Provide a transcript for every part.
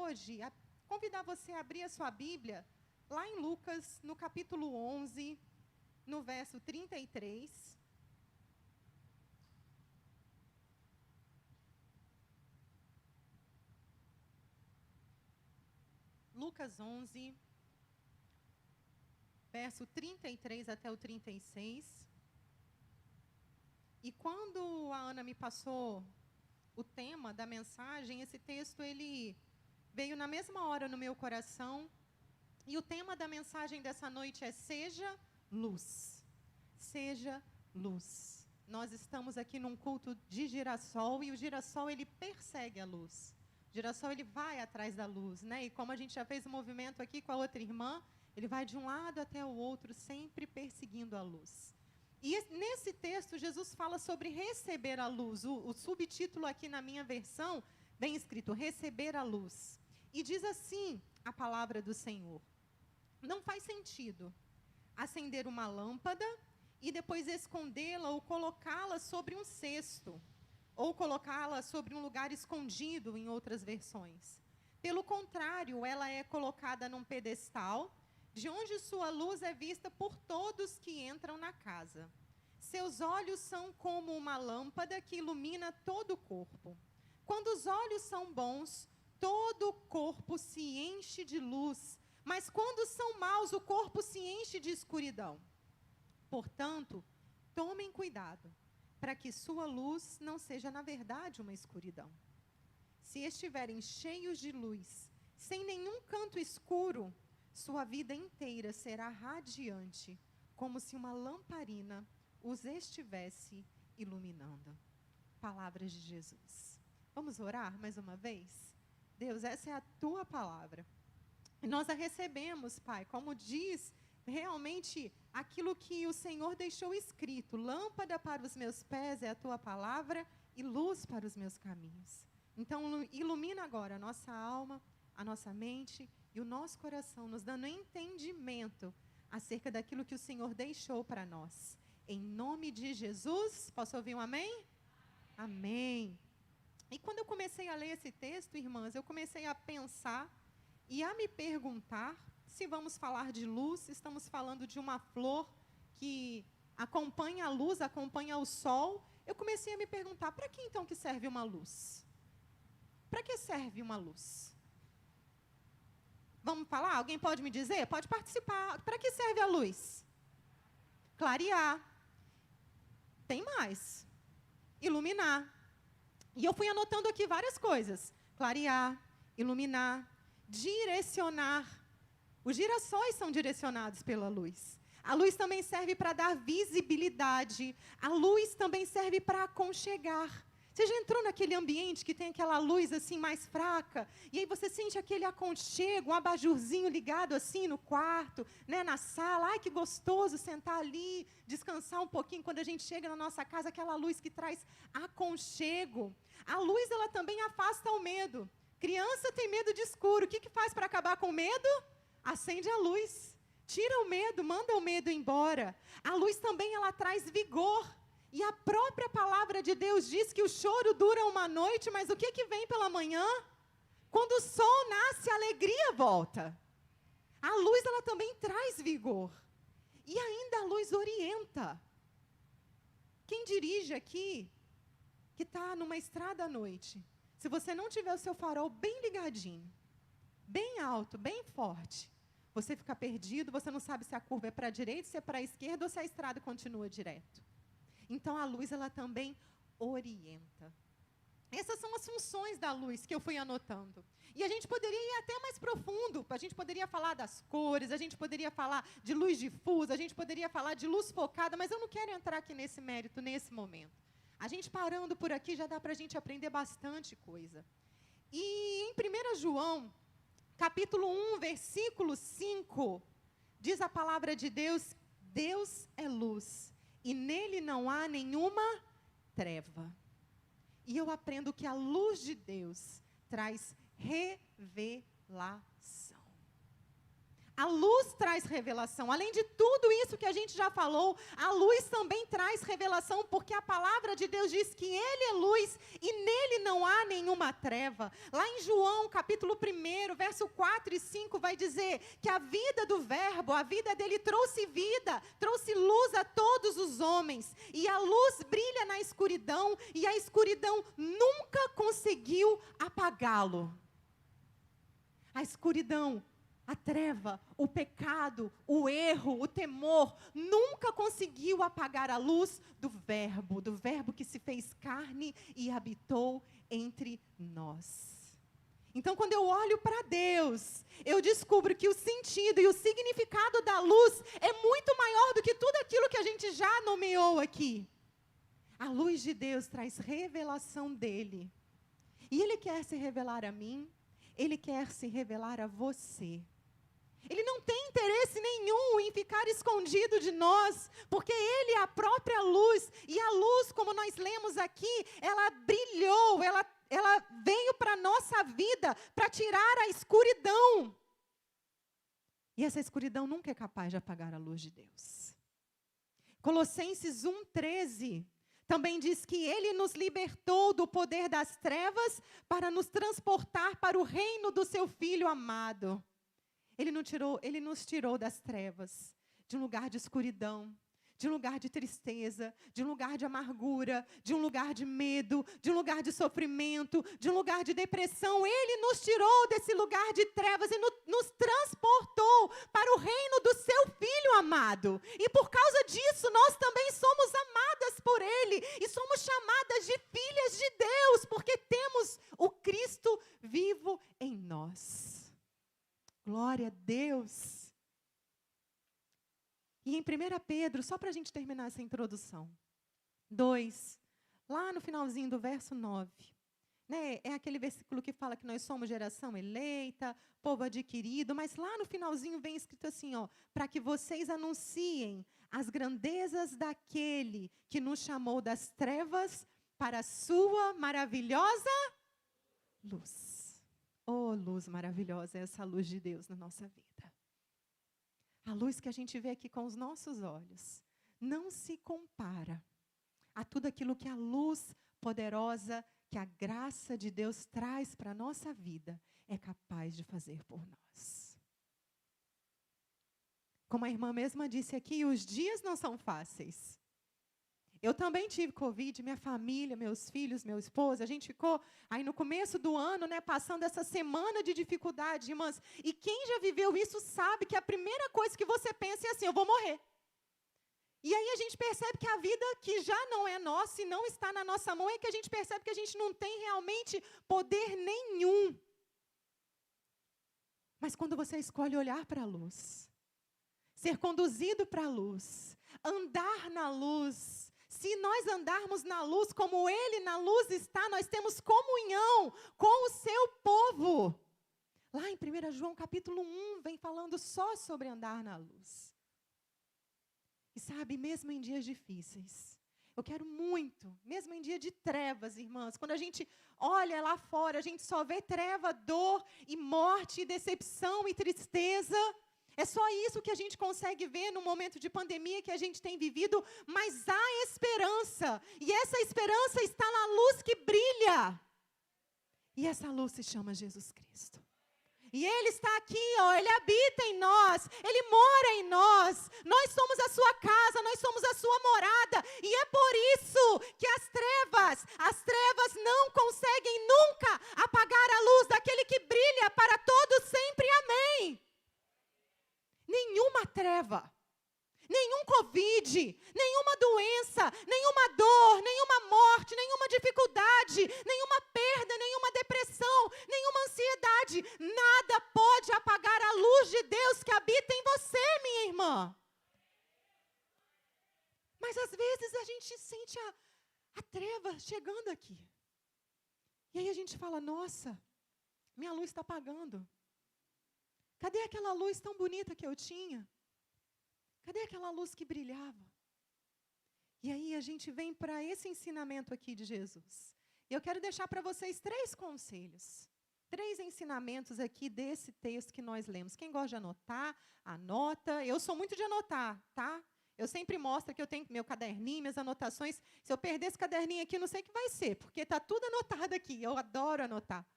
hoje convidar você a abrir a sua Bíblia lá em Lucas, no capítulo 11, no verso 33. Lucas 11, verso 33 até o 36. E quando a Ana me passou o tema da mensagem, esse texto ele veio na mesma hora no meu coração. E o tema da mensagem dessa noite é: seja luz. Seja luz. Nós estamos aqui num culto de girassol e o girassol ele persegue a luz. O girassol ele vai atrás da luz, né? E como a gente já fez um movimento aqui com a outra irmã, ele vai de um lado até o outro, sempre perseguindo a luz. E nesse texto, Jesus fala sobre receber a luz. O subtítulo aqui na minha versão vem escrito: receber a luz. E diz assim a palavra do Senhor: não faz sentido acender uma lâmpada e depois escondê-la ou colocá-la sobre um cesto, ou colocá-la sobre um lugar escondido, em outras versões. Pelo contrário, ela é colocada num pedestal, de onde sua luz é vista por todos que entram na casa. Seus olhos são como uma lâmpada que ilumina todo o corpo. Quando os olhos são bons, todo o corpo se enche de luz, mas quando são maus, o corpo se enche de escuridão. Portanto, tomem cuidado, para que sua luz não seja, na verdade, uma escuridão. Se estiverem cheios de luz, sem nenhum canto escuro, sua vida inteira será radiante, como se uma lamparina os estivesse iluminando. Palavras de Jesus. Vamos orar mais uma vez? Deus, essa é a tua palavra. E nós a recebemos, Pai, como diz realmente aquilo que o Senhor deixou escrito: lâmpada para os meus pés é a tua palavra e luz para os meus caminhos. Então, ilumina agora a nossa alma, a nossa mente e o nosso coração, nos dando entendimento acerca daquilo que o Senhor deixou para nós. Em nome de Jesus, posso ouvir um amém? Amém. E quando eu comecei a ler esse texto, irmãs, eu comecei a pensar e a me perguntar se vamos falar de luz, estamos falando de uma flor que acompanha a luz, acompanha o sol. Eu comecei a me perguntar: para que então que serve uma luz? Para que serve uma luz? Vamos falar? Alguém pode me dizer? Pode participar. Para que serve a luz? Clarear. Tem mais. Iluminar. E eu fui anotando aqui várias coisas: clarear, iluminar, direcionar. Os girassóis são direcionados pela luz. A luz também serve para dar visibilidade. A luz também serve para aconchegar. Você já entrou naquele ambiente que tem aquela luz assim mais fraca, e aí você sente aquele aconchego, um abajurzinho ligado assim no quarto, né, na sala? Ai, que gostoso sentar ali, descansar um pouquinho. Quando a gente chega na nossa casa, aquela luz que traz aconchego. A luz, ela também afasta o medo. Criança tem medo de escuro. O que faz para acabar com o medo? Acende a luz. Tira o medo, manda o medo embora. A luz também, ela traz vigor. E a própria palavra de Deus diz que o choro dura uma noite, mas o que vem pela manhã? Quando o sol nasce, a alegria volta. A luz, ela também traz vigor. E ainda a luz orienta. Quem dirige aqui, que está numa estrada à noite, se você não tiver o seu farol bem ligadinho, bem alto, bem forte, você fica perdido, você não sabe se a curva é para a direita, se é para a esquerda ou se a estrada continua direto. Então, a luz, ela também orienta. Essas são as funções da luz que eu fui anotando. E a gente poderia ir até mais profundo. A gente poderia falar das cores, a gente poderia falar de luz difusa, a gente poderia falar de luz focada, mas eu não quero entrar aqui nesse mérito, nesse momento. A gente parando por aqui, já dá para a gente aprender bastante coisa. E em 1 João, capítulo 1, versículo 5, diz a palavra de Deus: Deus é luz, e nele não há nenhuma treva. E eu aprendo que a luz de Deus traz revelação. A luz traz revelação. Além de tudo isso que a gente já falou, a luz também traz revelação, porque a palavra de Deus diz que Ele é luz e nele não há nenhuma treva. Lá em João, capítulo 1, verso 4 e 5, vai dizer que a vida do Verbo, a vida dele trouxe vida, trouxe luz a todos os homens. E a luz brilha na escuridão e a escuridão nunca conseguiu apagá-lo. A escuridão, a treva, o pecado, o erro, o temor, nunca conseguiu apagar a luz do Verbo que se fez carne e habitou entre nós. Então, quando eu olho para Deus, eu descubro que o sentido e o significado da luz é muito maior do que tudo aquilo que a gente já nomeou aqui. A luz de Deus traz revelação dele. E Ele quer se revelar a mim, Ele quer se revelar a você. Ele não tem interesse nenhum em ficar escondido de nós, porque Ele é a própria luz, e a luz, como nós lemos aqui, ela brilhou, ela veio para a nossa vida, para tirar a escuridão. E essa escuridão nunca é capaz de apagar a luz de Deus. Colossenses 1,13 também diz que Ele nos libertou do poder das trevas para nos transportar para o reino do seu Filho amado. Ele nos tirou das trevas, de um lugar de escuridão, de um lugar de tristeza, de um lugar de amargura, de um lugar de medo, de um lugar de sofrimento, de um lugar de depressão. Ele nos tirou desse lugar de trevas e nos transportou para o reino do seu Filho amado. E por causa disso, nós também somos amadas por Ele e somos chamadas de filhas de Deus, porque temos o Cristo vivo em nós. Glória a Deus. E em 1 Pedro, só para a gente terminar essa introdução, 2, lá no finalzinho do verso 9, né, é aquele versículo que fala que nós somos geração eleita, povo adquirido, mas lá no finalzinho vem escrito assim, para que vocês anunciem as grandezas daquele que nos chamou das trevas para a sua maravilhosa luz. Oh, luz maravilhosa, essa luz de Deus na nossa vida. A luz que a gente vê aqui com os nossos olhos não se compara a tudo aquilo que a luz poderosa, que a graça de Deus traz para a nossa vida, é capaz de fazer por nós. Como a irmã mesma disse aqui, os dias não são fáceis. Eu também tive Covid, minha família, meus filhos, meu esposo, a gente ficou aí no começo do ano, né, passando essa semana de dificuldade, irmãs. E quem já viveu isso sabe que a primeira coisa que você pensa é assim, eu vou morrer. E aí a gente percebe que a vida que já não é nossa e não está na nossa mão, é que a gente percebe que a gente não tem realmente poder nenhum. Mas quando você escolhe olhar para a luz, ser conduzido para a luz, andar na luz, se nós andarmos na luz como Ele na luz está, nós temos comunhão com o seu povo. Lá em 1 João capítulo 1, vem falando só sobre andar na luz. E sabe, mesmo em dias difíceis, eu quero muito, mesmo em dia de trevas, irmãs, quando a gente olha lá fora, a gente só vê treva, dor e morte, e decepção e tristeza. É só isso que a gente consegue ver no momento de pandemia que a gente tem vivido, mas há esperança. E essa esperança está na luz que brilha. E essa luz se chama Jesus Cristo. E Ele está aqui, Ele habita em nós, Ele mora em nós. Nós somos a sua casa, nós somos a sua morada. E é por isso que as trevas não conseguem nunca apagar a luz daquele que brilha para todos sempre. Amém. Nenhuma treva, nenhum Covid, nenhuma doença, nenhuma dor, nenhuma morte, nenhuma dificuldade, nenhuma perda, nenhuma depressão, nenhuma ansiedade, nada pode apagar a luz de Deus que habita em você, minha irmã. Mas às vezes a gente sente a treva chegando aqui. E aí a gente fala, nossa, minha luz está apagando. Cadê aquela luz tão bonita que eu tinha? Cadê aquela luz que brilhava? E aí a gente vem para esse ensinamento aqui de Jesus. E eu quero deixar para vocês 3 conselhos. 3 ensinamentos aqui desse texto que nós lemos. Quem gosta de anotar, anota. Eu sou muito de anotar, tá? Eu sempre mostro que eu tenho meu caderninho, minhas anotações. Se eu perder esse caderninho aqui, não sei o que vai ser, porque está tudo anotado aqui. Eu adoro anotar.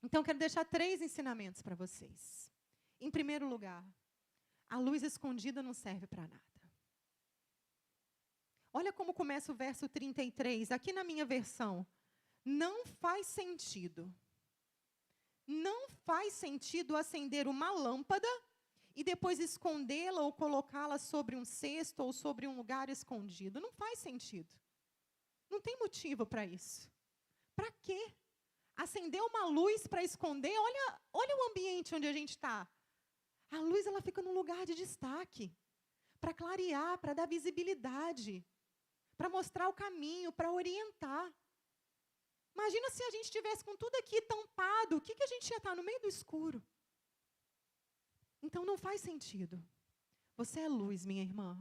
Então, quero deixar 3 ensinamentos para vocês. Em primeiro lugar, a luz escondida não serve para nada. Olha como começa o verso 33, aqui na minha versão. Não faz sentido. Não faz sentido acender uma lâmpada e depois escondê-la ou colocá-la sobre um cesto ou sobre um lugar escondido. Não faz sentido. Não tem motivo para isso. Para quê? Acender uma luz para esconder? Olha o ambiente onde a gente está. A luz ela fica num lugar de destaque. Para clarear, para dar visibilidade. Para mostrar o caminho, para orientar. Imagina se a gente estivesse com tudo aqui tampado, o que a gente ia estar no meio do escuro? Então não faz sentido. Você é luz, minha irmã.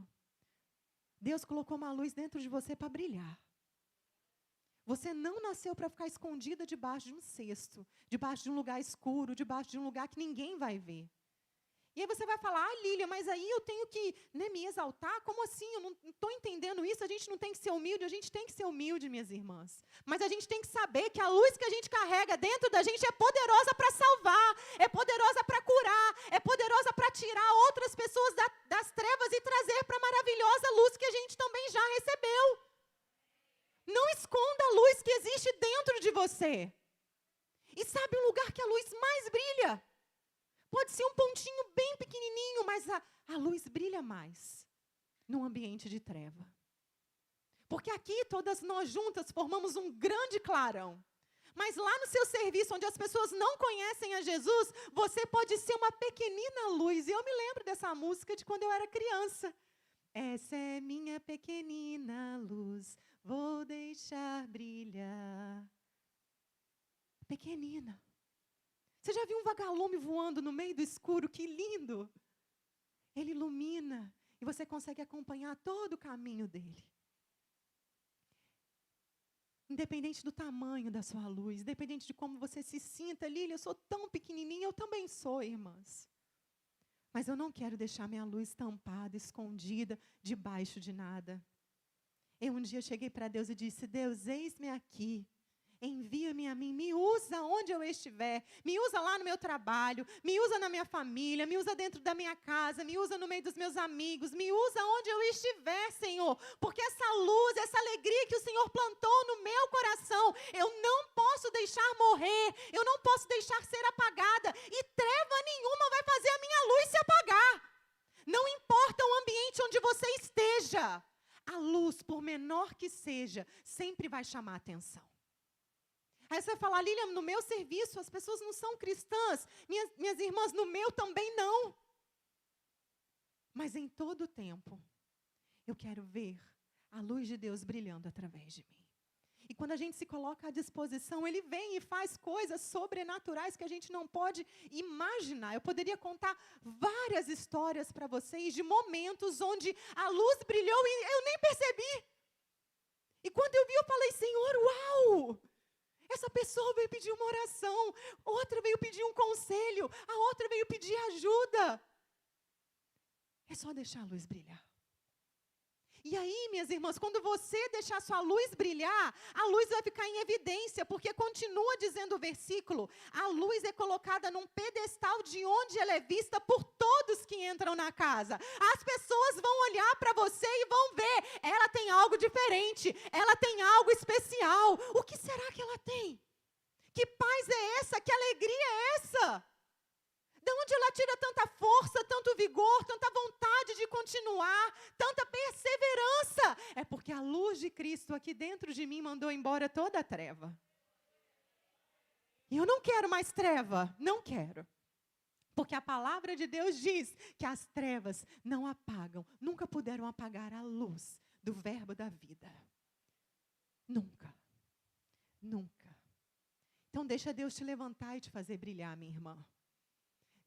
Deus colocou uma luz dentro de você para brilhar. Você não nasceu para ficar escondida debaixo de um cesto, debaixo de um lugar escuro, debaixo de um lugar que ninguém vai ver. E aí você vai falar, Lília, mas aí eu tenho que me exaltar? Como assim? Eu não estou entendendo isso. A gente não tem que ser humilde? A gente tem que ser humilde, minhas irmãs. Mas a gente tem que saber que a luz que a gente carrega dentro da gente é poderosa para salvar, é poderosa para curar, é poderosa para tirar outras pessoas das trevas e trazer para a maravilhosa luz que a gente também já recebeu. Não esconda a luz que existe dentro de você. E sabe o lugar que a luz mais brilha? Pode ser um pontinho bem pequenininho, mas a luz brilha mais num ambiente de treva. Porque aqui, todas nós juntas, formamos um grande clarão. Mas lá no seu serviço, onde as pessoas não conhecem a Jesus, você pode ser uma pequenina luz. E eu me lembro dessa música de quando eu era criança. Essa é minha pequenina luz, vou deixar brilhar. Pequenina. Você já viu um vagalume voando no meio do escuro? Que lindo! Ele ilumina e você consegue acompanhar todo o caminho dele. Independente do tamanho da sua luz, independente de como você se sinta, Lília, eu sou tão pequenininha, eu também sou, irmãs. Mas eu não quero deixar minha luz tampada, escondida, debaixo de nada. Eu um dia cheguei para Deus e disse, Deus, eis-me aqui. Envia-me a mim, me usa onde eu estiver, me usa lá no meu trabalho, me usa na minha família, me usa dentro da minha casa, me usa no meio dos meus amigos, me usa onde eu estiver, Senhor, porque essa luz, essa alegria que o Senhor plantou no meu coração, eu não posso deixar morrer, eu não posso deixar ser apagada, e treva nenhuma vai fazer a minha luz se apagar. Não importa o ambiente onde você esteja, a luz, por menor que seja, sempre vai chamar a atenção. Aí você vai falar, Lília, no meu serviço as pessoas não são cristãs, minhas irmãs, no meu também não. Mas em todo o tempo, eu quero ver a luz de Deus brilhando através de mim. E quando a gente se coloca à disposição, Ele vem e faz coisas sobrenaturais que a gente não pode imaginar. Eu poderia contar várias histórias para vocês de momentos onde a luz brilhou e eu nem percebi. E quando eu vi, eu falei, Senhor, uau! Essa pessoa veio pedir uma oração, outra veio pedir um conselho, a outra veio pedir ajuda. É só deixar a luz brilhar. E aí, minhas irmãs, quando você deixar sua luz brilhar, a luz vai ficar em evidência, porque continua dizendo o versículo, a luz é colocada num pedestal de onde ela é vista por todos que entram na casa. As pessoas vão olhar para você e vão ver, ela tem algo diferente, ela tem algo especial. O que será que ela tem? Que paz é essa? Que alegria é essa? De onde ela tira tanta força, tanto vigor, tanta vontade de continuar, tanta perseverança? É porque a luz de Cristo aqui dentro de mim mandou embora toda a treva. E eu não quero mais treva, não quero. Porque a palavra de Deus diz que as trevas não apagam, nunca puderam apagar a luz do verbo da vida. Nunca. Nunca. Então deixa Deus te levantar e te fazer brilhar, minha irmã.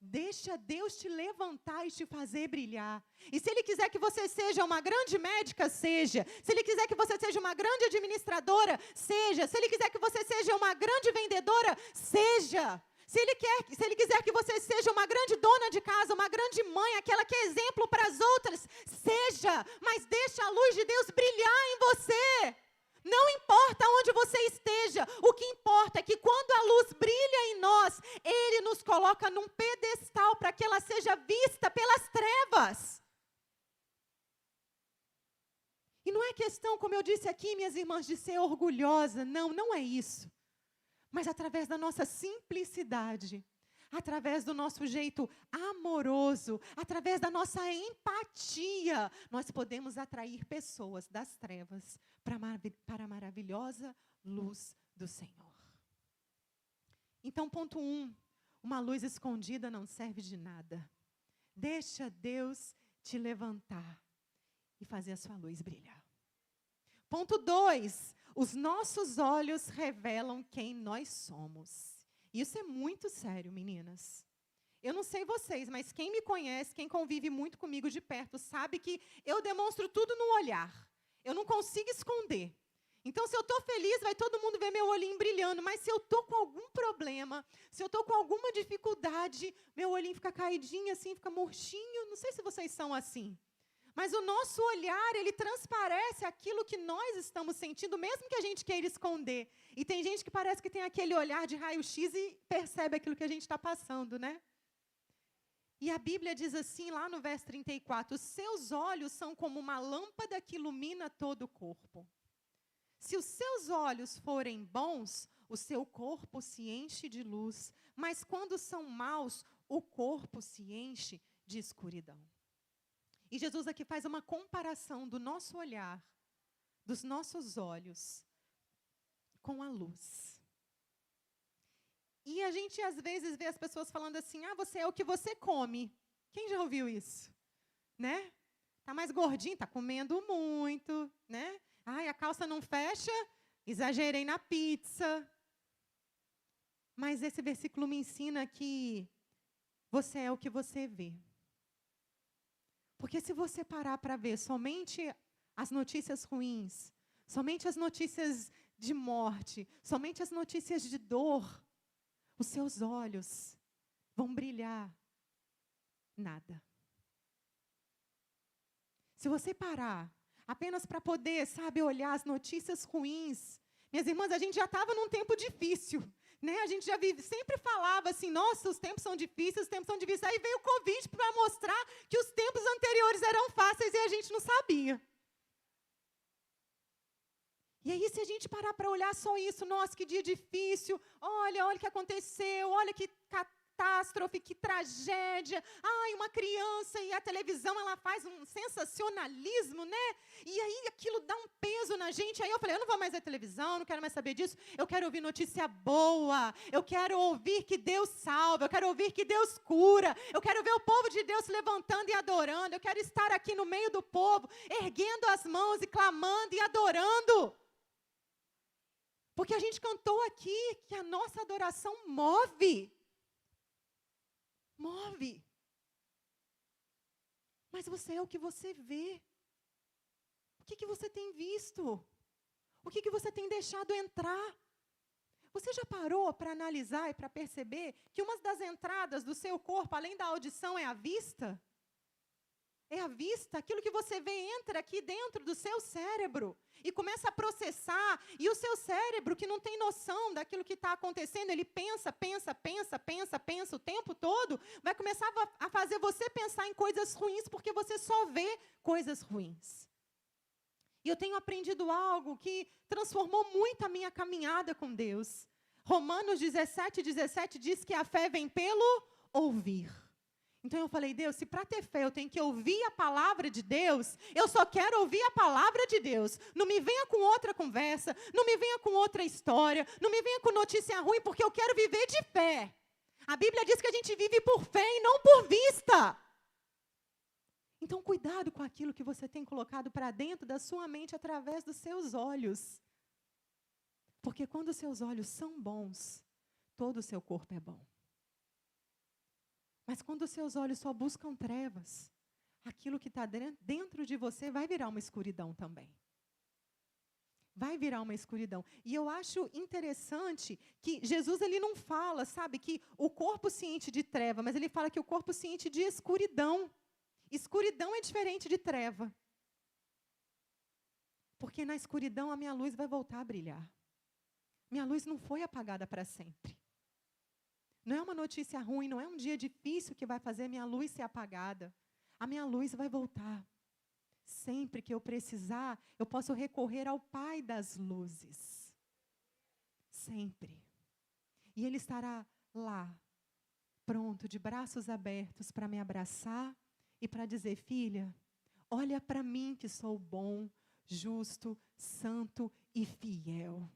Deixa Deus te levantar e te fazer brilhar. E se Ele quiser que você seja uma grande médica, seja. Se Ele quiser que você seja uma grande administradora, seja. Se Ele quiser que você seja uma grande vendedora, seja. Se Ele quiser que você seja uma grande dona de casa, uma grande mãe, aquela que é exemplo para as outras, seja. Mas deixa a luz de Deus brilhar em você. Não importa onde você esteja, o que importa é que quando a luz brilha em nós, Ele nos coloca num pedestal para que ela seja vista pelas trevas. E não é questão, como eu disse aqui, minhas irmãs, de ser orgulhosa. Não, não é isso. Mas através da nossa simplicidade, através do nosso jeito amoroso, através da nossa empatia, nós podemos atrair pessoas das trevas para a maravilhosa luz do Senhor. Então, ponto 1, uma luz escondida não serve de nada. Deixa Deus te levantar e fazer a sua luz brilhar. Ponto 2, os nossos olhos revelam quem nós somos. Isso é muito sério, meninas. Eu não sei vocês, mas quem me conhece, quem convive muito comigo de perto, sabe que eu demonstro tudo no olhar. Eu não consigo esconder. Então, se eu estou feliz, vai todo mundo ver meu olhinho brilhando. Mas se eu estou com algum problema, se eu estou com alguma dificuldade, meu olhinho fica caidinho assim, fica murchinho. Não sei se vocês são assim. Mas o nosso olhar, ele transparece aquilo que nós estamos sentindo, mesmo que a gente queira esconder. E tem gente que parece que tem aquele olhar de raio-x e percebe aquilo que a gente está passando, né? E a Bíblia diz assim, lá no verso 34, os seus olhos são como uma lâmpada que ilumina todo o corpo. Se os seus olhos forem bons, o seu corpo se enche de luz. Mas quando são maus, o corpo se enche de escuridão. E Jesus aqui faz uma comparação do nosso olhar, dos nossos olhos, com a luz. E a gente, às vezes, vê as pessoas falando assim, você é o que você come. Quem já ouviu isso? Né? Tá mais gordinho, tá comendo muito, né? A calça não fecha, exagerei na pizza. Mas esse versículo me ensina que você é o que você vê. Porque se você parar para ver somente as notícias ruins, somente as notícias de morte, somente as notícias de dor, os seus olhos vão brilhar nada. Se você parar apenas para poder, olhar as notícias ruins, minhas irmãs, a gente já estava num tempo difícil, né? A gente já sempre falava assim, nossa, os tempos são difíceis, os tempos são difíceis. Aí veio o Covid para mostrar que os tempos anteriores eram fáceis e a gente não sabia. E aí, se a gente parar para olhar só isso, nossa, que dia difícil, olha o que aconteceu, olha que catástrofe, que tragédia. Uma criança e a televisão, ela faz um sensacionalismo, né? E aí, aquilo dá um peso na gente. Aí eu falei, eu não vou mais ver televisão, não quero mais saber disso. Eu quero ouvir notícia boa. Eu quero ouvir que Deus salva. Eu quero ouvir que Deus cura. Eu quero ver o povo de Deus se levantando e adorando. Eu quero estar aqui no meio do povo, erguendo as mãos e clamando e adorando. Porque a gente cantou aqui que a nossa adoração move. Move. Mas você é o que você vê. O que você tem visto? O que você tem deixado entrar? Você já parou para analisar e para perceber que uma das entradas do seu corpo, além da audição, é a vista? É a vista, aquilo que você vê entra aqui dentro do seu cérebro e começa a processar. E o seu cérebro, que não tem noção daquilo que está acontecendo, ele pensa o tempo todo, vai começar a fazer você pensar em coisas ruins, porque você só vê coisas ruins. E eu tenho aprendido algo que transformou muito a minha caminhada com Deus. Romanos 17 diz que a fé vem pelo ouvir. Então eu falei, Deus, se para ter fé eu tenho que ouvir a palavra de Deus, eu só quero ouvir a palavra de Deus. Não me venha com outra conversa, não me venha com outra história, não me venha com notícia ruim, porque eu quero viver de fé. A Bíblia diz que a gente vive por fé e não por vista. Então cuidado com aquilo que você tem colocado para dentro da sua mente através dos seus olhos. Porque quando os seus olhos são bons, todo o seu corpo é bom. Mas quando os seus olhos só buscam trevas, aquilo que está dentro de você vai virar uma escuridão também. Vai virar uma escuridão. E eu acho interessante que Jesus ele não fala, sabe, que o corpo ciente de treva, mas ele fala que o corpo ciente de escuridão. Escuridão é diferente de treva. Porque na escuridão a minha luz vai voltar a brilhar. Minha luz não foi apagada para sempre. Não é uma notícia ruim, não é um dia difícil que vai fazer minha luz ser apagada. A minha luz vai voltar. Sempre que eu precisar, eu posso recorrer ao Pai das luzes. Sempre. E Ele estará lá, pronto, de braços abertos para me abraçar e para dizer, filha, olha para mim que sou bom, justo, santo e fiel.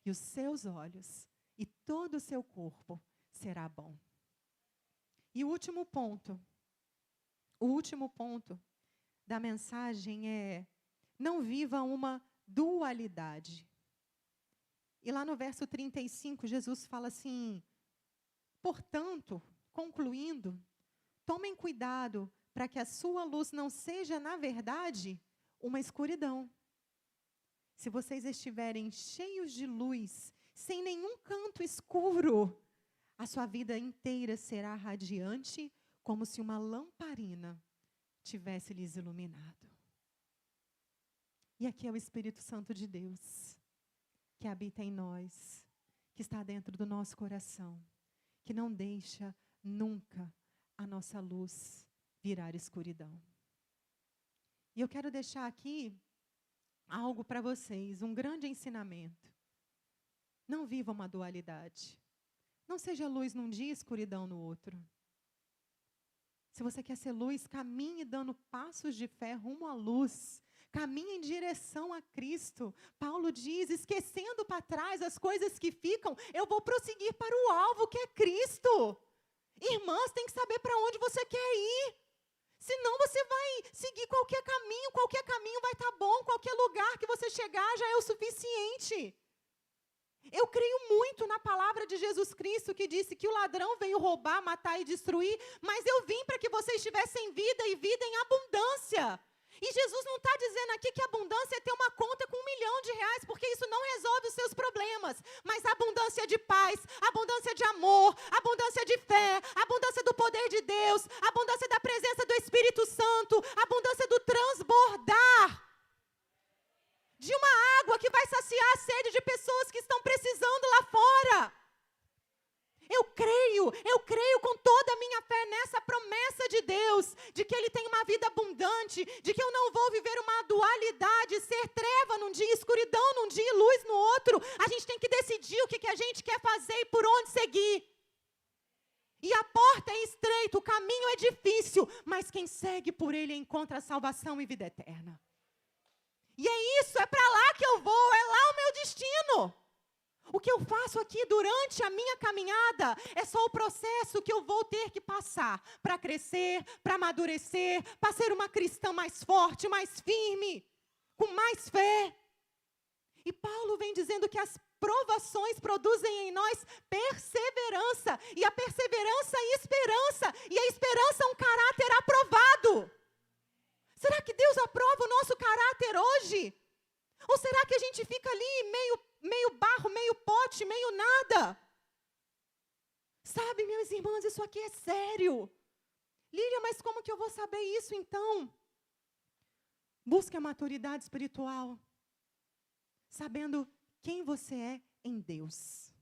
E os seus olhos e todo o seu corpo será bom. E o último ponto da mensagem é: não viva uma dualidade. E lá no verso 35, Jesus fala assim: portanto, concluindo, tomem cuidado para que a sua luz não seja, na verdade, uma escuridão. Se vocês estiverem cheios de luz, sem nenhum canto escuro, a sua vida inteira será radiante, como se uma lamparina tivesse lhes iluminado. E aqui é o Espírito Santo de Deus, que habita em nós, que está dentro do nosso coração, que não deixa nunca a nossa luz virar escuridão. E eu quero deixar aqui algo para vocês, um grande ensinamento. Não viva uma dualidade. Não seja luz num dia e escuridão no outro. Se você quer ser luz, caminhe dando passos de fé rumo à luz. Caminhe em direção a Cristo. Paulo diz, esquecendo para trás as coisas que ficam, eu vou prosseguir para o alvo que é Cristo. Irmãs, tem que saber para onde você quer ir. Senão você vai seguir qualquer caminho vai estar bom, qualquer lugar que você chegar já é o suficiente. Eu creio muito na palavra de Jesus Cristo, que disse que o ladrão veio roubar, matar e destruir, mas eu vim para que vocês tivessem vida e vida em abundância. E Jesus não está dizendo aqui que abundância é ter uma conta com R$1 milhão, porque isso não resolve os seus problemas. Mas abundância de paz, abundância de amor, abundância de fé, abundância do poder de Deus, abundância da presença do Espírito Santo, abundância do transbordar de uma água que vai saciar a sede de pessoas que estão precisando lá fora. Eu creio com toda a minha fé nessa promessa de Deus, de que Ele tem uma vida abundante, de que eu não vou viver uma dualidade, ser treva num dia, escuridão num dia e luz no outro. A gente tem que decidir o que a gente quer fazer e por onde seguir. E a porta é estreita, o caminho é difícil, mas quem segue por Ele encontra salvação e vida eterna. E é isso, é para lá que eu vou, é lá o meu destino. O que eu faço aqui durante a minha caminhada é só o processo que eu vou ter que passar para crescer, para amadurecer, para ser uma cristã mais forte, mais firme, com mais fé. E Paulo vem dizendo que as provações produzem em nós perseverança, e a perseverança é esperança, e a esperança é um caráter aprovado. Será que Deus aprova o nosso caráter hoje? Ou será que a gente fica ali meio barro, meio pote, meio nada? Sabe, minhas irmãs, isso aqui é sério. Lília, mas como que eu vou saber isso então? Busque a maturidade espiritual, sabendo quem você é em Deus.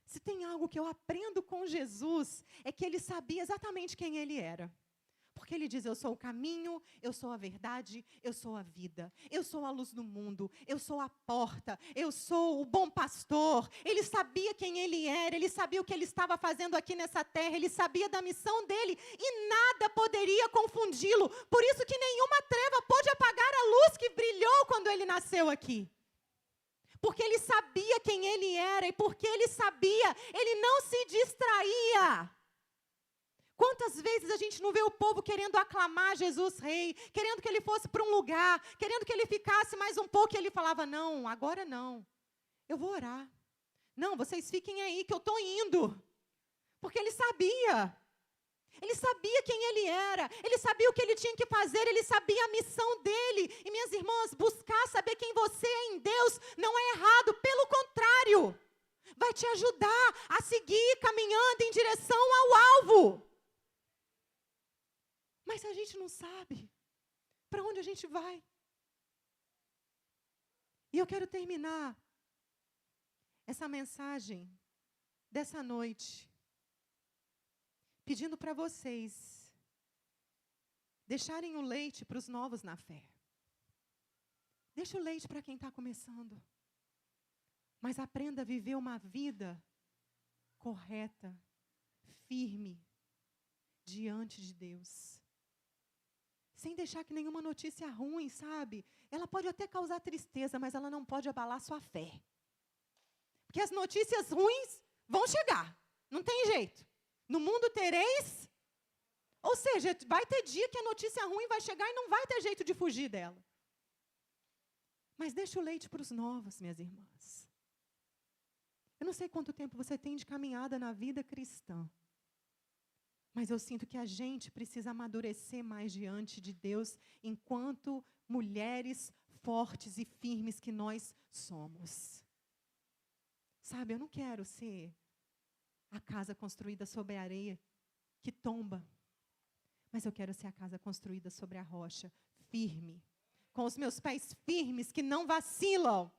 Se tem algo que eu aprendo com Jesus, é que Ele sabia exatamente quem Ele era. Porque Ele diz, eu sou o caminho, eu sou a verdade, eu sou a vida. Eu sou a luz do mundo, eu sou a porta, eu sou o bom pastor. Ele sabia quem Ele era, Ele sabia o que Ele estava fazendo aqui nessa terra, Ele sabia da missão dEle e nada poderia confundi-lo. Por isso que nenhuma treva pôde apagar a luz que brilhou quando Ele nasceu aqui. Porque Ele sabia quem Ele era e porque Ele sabia, Ele não se distraía. Quantas vezes a gente não vê o povo querendo aclamar Jesus Rei, querendo que Ele fosse para um lugar, querendo que Ele ficasse mais um pouco, e Ele falava, não, agora não, eu vou orar. Não, vocês fiquem aí que eu estou indo. Porque Ele sabia Ele sabia quem ele era, ele sabia o que ele tinha que fazer, ele sabia a missão dele. E minhas irmãs, buscar saber quem você é em Deus não é errado, pelo contrário, vai te ajudar a seguir caminhando em direção ao alvo. Mas a gente não sabe para onde a gente vai. E eu quero terminar essa mensagem dessa noite pedindo para vocês deixarem o leite para os novos na fé. Deixa o leite para quem está começando. Mas aprenda a viver uma vida correta, firme, diante de Deus. Sem deixar que nenhuma notícia ruim, sabe? Ela pode até causar tristeza, mas ela não pode abalar sua fé. Porque as notícias ruins vão chegar. Não tem jeito. No mundo tereis... Ou seja, vai ter dia que a notícia ruim vai chegar e não vai ter jeito de fugir dela. Mas deixa o leite para os novos, minhas irmãs. Eu não sei quanto tempo você tem de caminhada na vida cristã. Mas eu sinto que a gente precisa amadurecer mais diante de Deus enquanto mulheres fortes e firmes que nós somos. Sabe, eu não quero ser a casa construída sobre a areia que tomba. Mas eu quero ser a casa construída sobre a rocha, firme. Com os meus pés firmes, que não vacilam.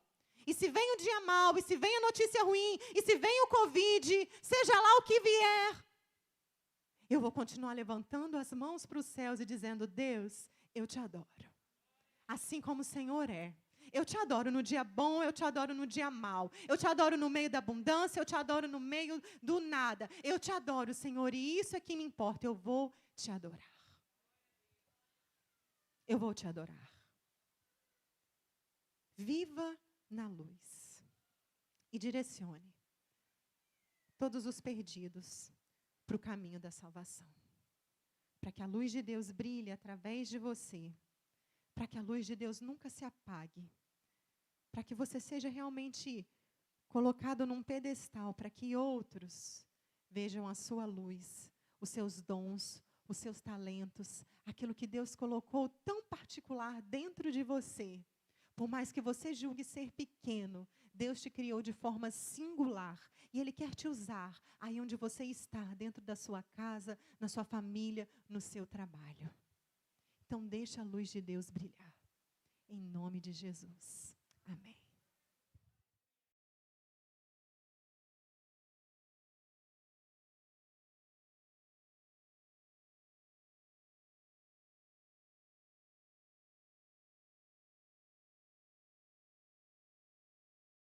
E se vem o dia mau, e se vem a notícia ruim, e se vem o Covid, seja lá o que vier, eu vou continuar levantando as mãos para os céus e dizendo, Deus, eu te adoro. Assim como o Senhor é. Eu te adoro no dia bom, eu te adoro no dia mau. Eu te adoro no meio da abundância, eu te adoro no meio do nada. Eu te adoro, Senhor, e isso é que me importa. Eu vou te adorar. Eu vou te adorar. Viva na luz. E direcione todos os perdidos para o caminho da salvação. Para que a luz de Deus brilhe através de você. Para que a luz de Deus nunca se apague. Para que você seja realmente colocado num pedestal. Para que outros vejam a sua luz, os seus dons, os seus talentos. Aquilo que Deus colocou tão particular dentro de você. Por mais que você julgue ser pequeno, Deus te criou de forma singular. E Ele quer te usar aí onde você está, dentro da sua casa, na sua família, no seu trabalho. Então, deixa a luz de Deus brilhar. Em nome de Jesus. Amém.